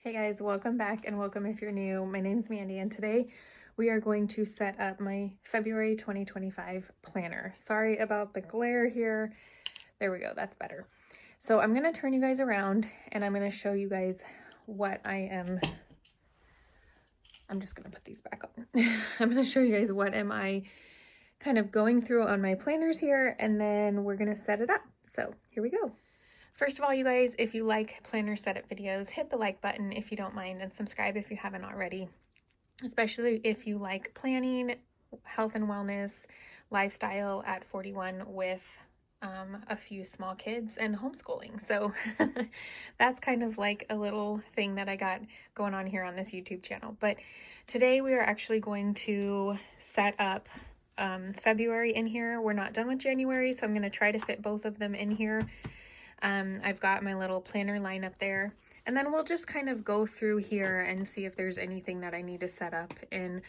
Hey guys, welcome back and welcome if you're new. My name's Mandy and today we are going to set up my February 2025 planner. Sorry about the glare here. There we go, that's better. So I'm going to turn you guys around and I'm going to show you guys what I'm just going to put these back on. I'm going to show you guys what am I kind of going through on my planners here, and then we're going to set it up. So here we go. First of all, you guys, if you like planner setup videos, hit the like button if you don't mind and subscribe if you haven't already, especially if you like planning, health and wellness, lifestyle at 41 with a few small kids and homeschooling. So that's kind of like a little thing that I got going on here on this YouTube channel. But today we are actually going to set up February in here. We're not done with January, so I'm going to try to fit both of them in here. I've got my little planner line up there, and then we'll just kind of go through here and see if there's anything that I need to set up in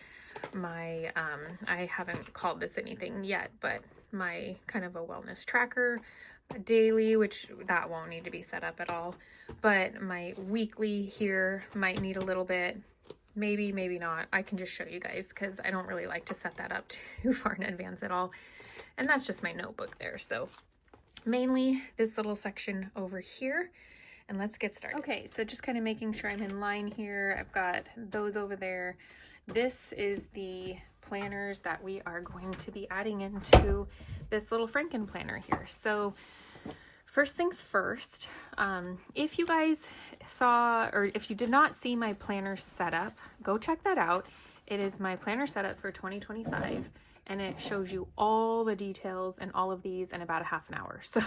my, I haven't called this anything yet, but my kind of a wellness tracker daily, which that won't need to be set up at all, but my weekly here might need a little bit, maybe not. I can just show you guys because I don't really like to set that up too far in advance at all, and that's just my notebook there. So mainly this little section over here, and let's get started. Okay, so just kind of making sure I'm in line here. I've got those over there. This is the planners that we are going to be adding into this little Frankenplanner here. So first things first, if you guys saw, or if you did not see my planner setup, go check that out. It is my planner setup for 2025. And it shows you all the details and all of these in about a half an hour. So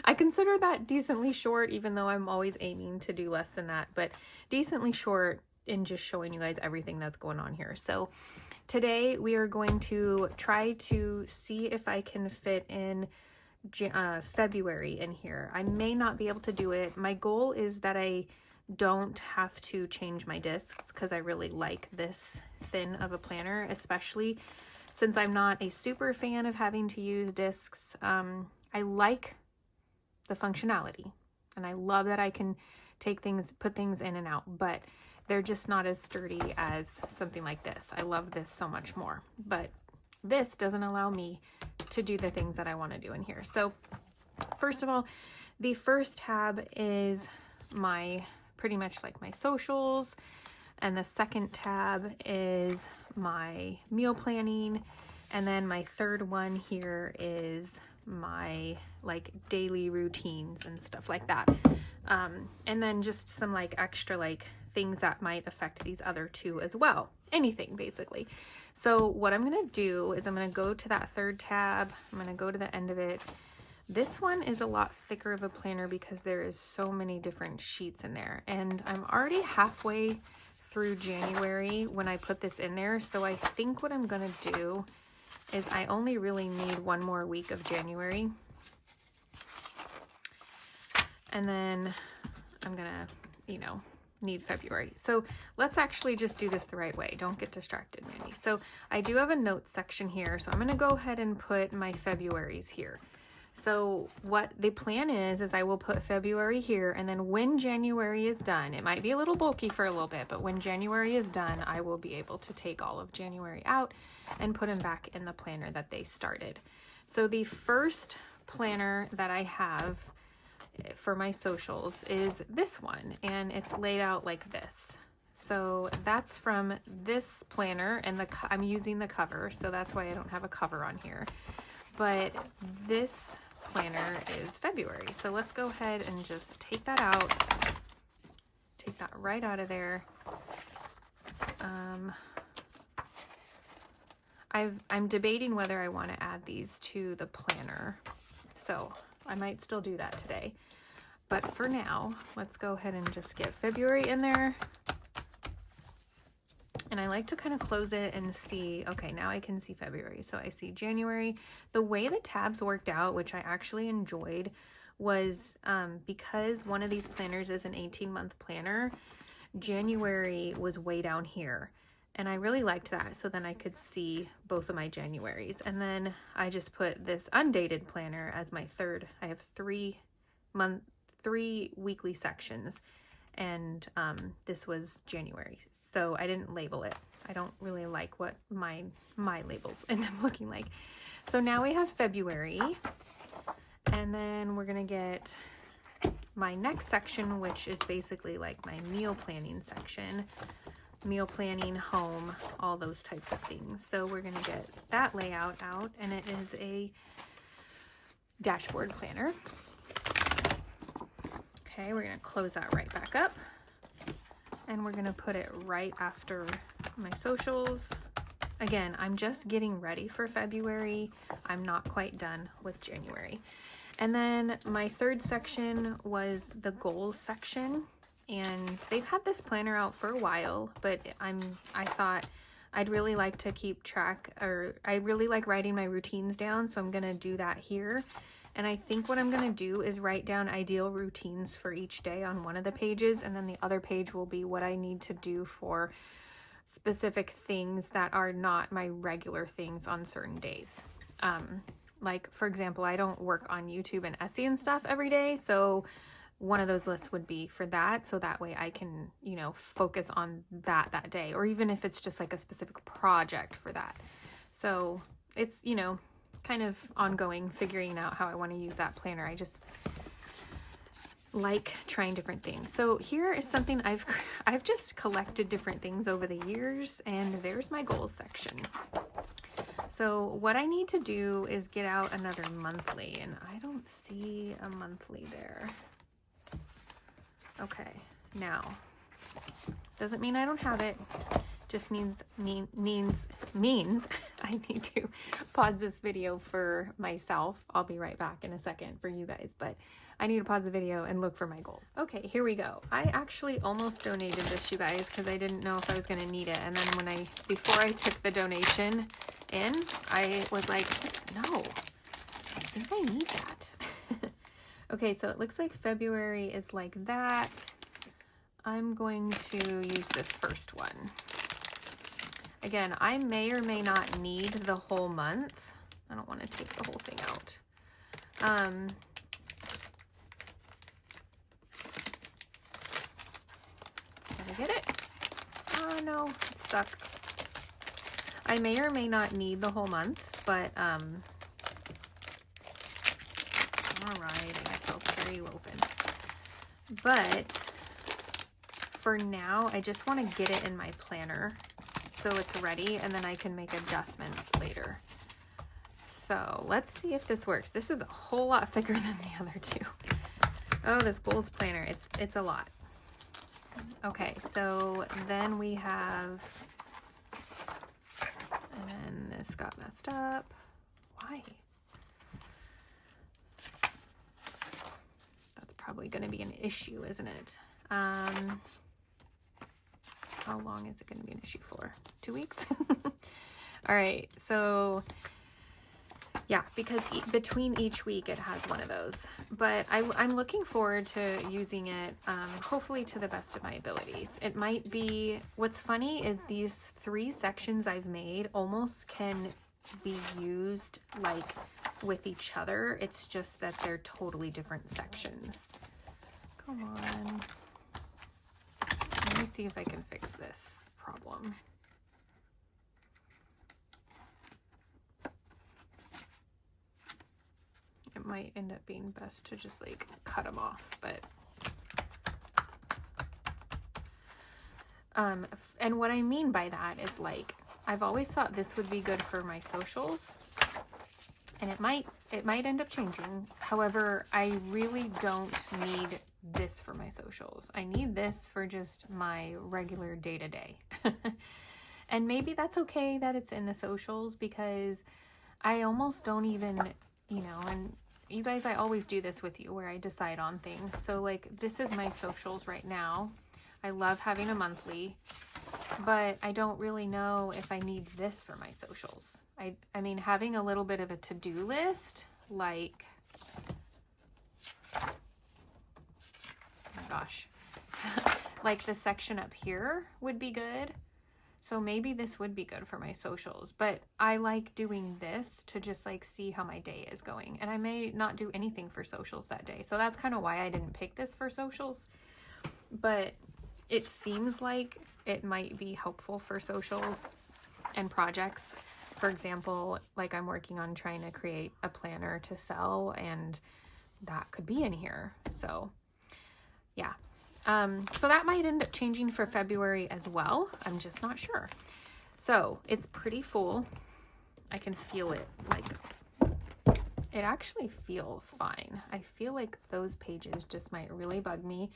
I consider that decently short, even though I'm always aiming to do less than that, but decently short in just showing you guys everything that's going on here. So today we are going to try to see if I can fit in February in here. I may not be able to do it. My goal is that I don't have to change my discs because I really like this thin of a planner, especially since I'm not a super fan of having to use discs. I like the functionality and I love that I can take things, put things in and out, but they're just not as sturdy as something like this. I love this so much more, but this doesn't allow me to do the things that I want to do in here. So first of all, the first tab is my, pretty much like my socials, and the second tab is my meal planning, and then my third one here is my like daily routines and stuff like that, and then just some like extra like things that might affect these other two as well, anything basically. So what I'm gonna do is I'm gonna go to that third tab, I'm gonna go to the end of it. This one is a lot thicker of a planner because there is so many different sheets in there, and I'm already halfway through January when I put this in there. So I think what I'm gonna do is I only really need one more week of January, and then I'm gonna, need February. So let's actually just do this the right way. Don't get distracted, Mandy. So I do have a notes section here, so I'm gonna go ahead and put my Februaries here. So what the plan is I will put February here, and then when January is done, it might be a little bulky for a little bit, but when January is done, I will be able to take all of January out and put them back in the planner that they started. So the first planner that I have for my socials is this one, and it's laid out like this. So that's from this planner, and I'm using the cover, so that's why I don't have a cover on here. But this planner is February. So let's go ahead and just take that out. Take that right out of there. I'm debating whether I want to add these to the planner. So I might still do that today. But for now, let's go ahead and just get February in there. And I like to kind of close it and see, okay, now I can see February. So I see January. The way the tabs worked out, which I actually enjoyed, was because one of these planners is an 18-month planner, January was way down here. And I really liked that. So then I could see both of my Januaries. And then I just put this undated planner as my third. I have three weekly sections. and this was January. So I didn't label it. I don't really like what my labels end up looking like. So now we have February, and then we're gonna get my next section, which is basically like my meal planning section. Meal planning, home, all those types of things. So we're gonna get that layout out, and it is a dashboard planner. Okay, we're gonna close that right back up, and we're gonna put it right after my socials. Again, I'm just getting ready for February. I'm not quite done with January. And then my third section was the goals section. And they've had this planner out for a while, but I thought I'd really like to keep track, or I really like writing my routines down, so I'm gonna do that here. And I think what I'm gonna do is write down ideal routines for each day on one of the pages, and then the other page will be what I need to do for specific things that are not my regular things on certain days. Like for example, I don't work on YouTube and Etsy and stuff every day, so one of those lists would be for that, so that way I can, you know, focus on that day, or even if it's just like a specific project for that. So it's, you know, kind of ongoing, figuring out how I want to use that planner. I just like trying different things. So here is something I've just collected different things over the years, and there's my goals section. So what I need to do is get out another monthly, and I don't see a monthly there. Okay, now, doesn't mean I don't have it, just means I need to pause this video for myself. I'll be right back in a second for you guys, but I need to pause the video and look for my goals. Okay, here we go. I actually almost donated this, you guys, because I didn't know if I was gonna need it, and then before I took the donation in, I was like, no, I think I need that. Okay, so it looks like February is like that. I'm going to use this first one. Again, I may or may not need the whole month. I don't want to take the whole thing out. Did I get it? Oh no, it's stuck. I may or may not need the whole month, but all right, I guess I'll tear you open. But for now, I just want to get it in my planner so it's ready, and then I can make adjustments later. So let's see if this works. This is a whole lot thicker than the other two. Oh, this goals planner, it's a lot. Okay, so then we have, and then this got messed up. Why? Probably going to be an issue, isn't it? How long is it going to be an issue for? 2 weeks? All right, so yeah, because between each week it has one of those, but I'm looking forward to using it, hopefully to the best of my abilities. It might be, what's funny is these 3 sections I've made almost can be used like with each other. It's just that they're totally different sections. Come on. Let me see if I can fix this problem. It might end up being best to just like cut them off, but and what I mean by that is, like, I've always thought this would be good for my socials, and it might end up changing. However, I really don't need this for my socials. I need this for just my regular day-to-day. And maybe that's okay that it's in the socials, because I almost don't even, you know, and you guys, I always do this with you where I decide on things. So like, this is my socials right now. I love having a monthly, but I don't really know if I need this for my socials. I mean, having a little bit of a to-do list, like, oh my gosh, like the section up here would be good. So maybe this would be good for my socials, but I like doing this to just like see how my day is going. And I may not do anything for socials that day. So that's kind of why I didn't pick this for socials. but it seems like it might be helpful for socials and projects. For example, like I'm working on trying to create a planner to sell, and that could be in here. So yeah. So that might end up changing for February as well. I'm just not sure. So it's pretty full. I can feel it. Like, it actually feels fine. I feel like those pages just might really bug me,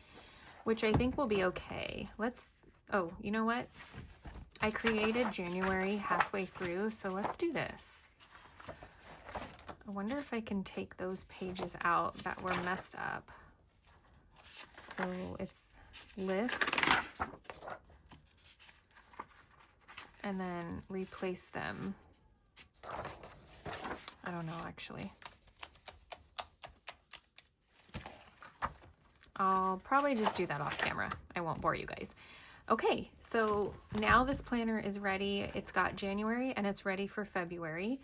which I think will be okay. Oh, you know what? I created January halfway through, so let's do this. I wonder if I can take those pages out that were messed up. So it's list and then replace them. I don't know, actually. I'll probably just do that off camera. I won't bore you guys. Okay, so now this planner is ready. It's got January and it's ready for February.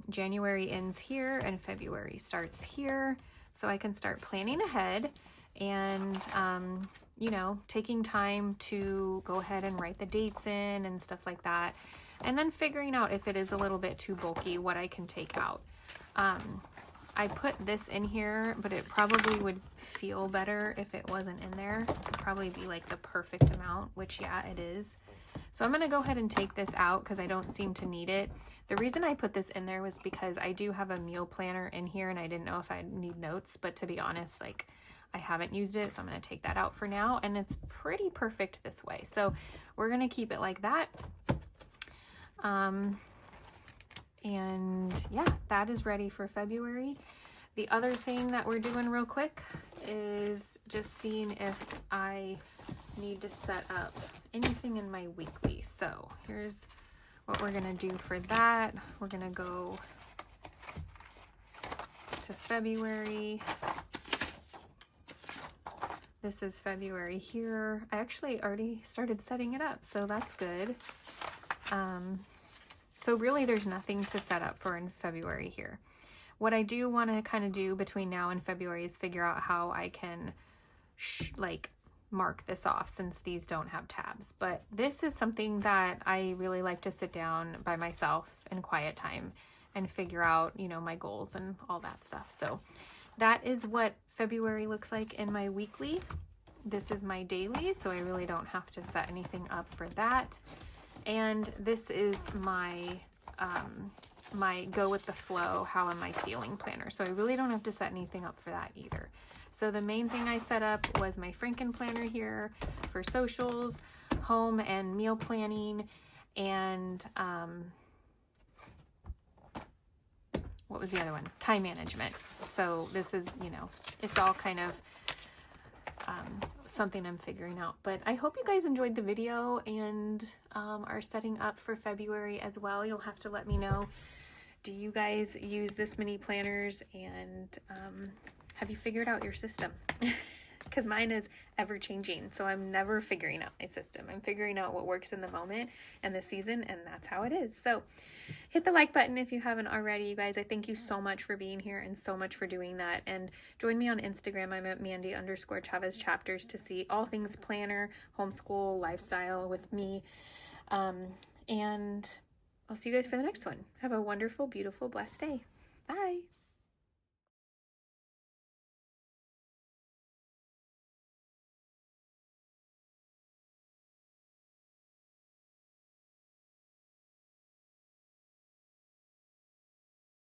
January ends here and February starts here. So I can start planning ahead and, you know, taking time to go ahead and write the dates in and stuff like that. And then figuring out if it is a little bit too bulky, what I can take out. I put this in here, but it probably would feel better if it wasn't in there. It'd probably be like the perfect amount, which yeah, it is. So I'm gonna go ahead and take this out because I don't seem to need it. The reason I put this in there was because I do have a meal planner in here and I didn't know if I'd need notes, but to be honest, like I haven't used it, so I'm gonna take that out for now, and it's pretty perfect this way. So we're gonna keep it like that. And yeah, that is ready for February. The other thing that we're doing real quick is just seeing if I need to set up anything in my weekly. So here's what we're gonna do for that. We're gonna go to February. This is February here. I actually already started setting it up, so that's good. So really there's nothing to set up for in February here. What I do want to kind of do between now and February is figure out how I can like mark this off since these don't have tabs. But this is something that I really like to sit down by myself in quiet time and figure out, you know, my goals and all that stuff. So that is what February looks like in my weekly. This is my daily, so I really don't have to set anything up for that. And this is my my go with the flow, how am I feeling planner. So I really don't have to set anything up for that either. So the main thing I set up was my Frankenplanner here for socials, home and meal planning, and what was the other one? Time management. So this is, you know, it's all kind of something I'm figuring out. But I hope you guys enjoyed the video and are setting up for February as well. You'll have to let me know, do you guys use this many planners, and have you figured out your system? Because mine is ever changing, so I'm never figuring out my system. I'm figuring out what works in the moment and the season, and that's how it is. So hit the like button if you haven't already, you guys. I thank you so much for being here and so much for doing that. And join me on Instagram. I'm at Mandy_Chavez chapters to see all things planner, homeschool, lifestyle with me. And I'll see you guys for the next one. Have a wonderful, beautiful, blessed day. Bye.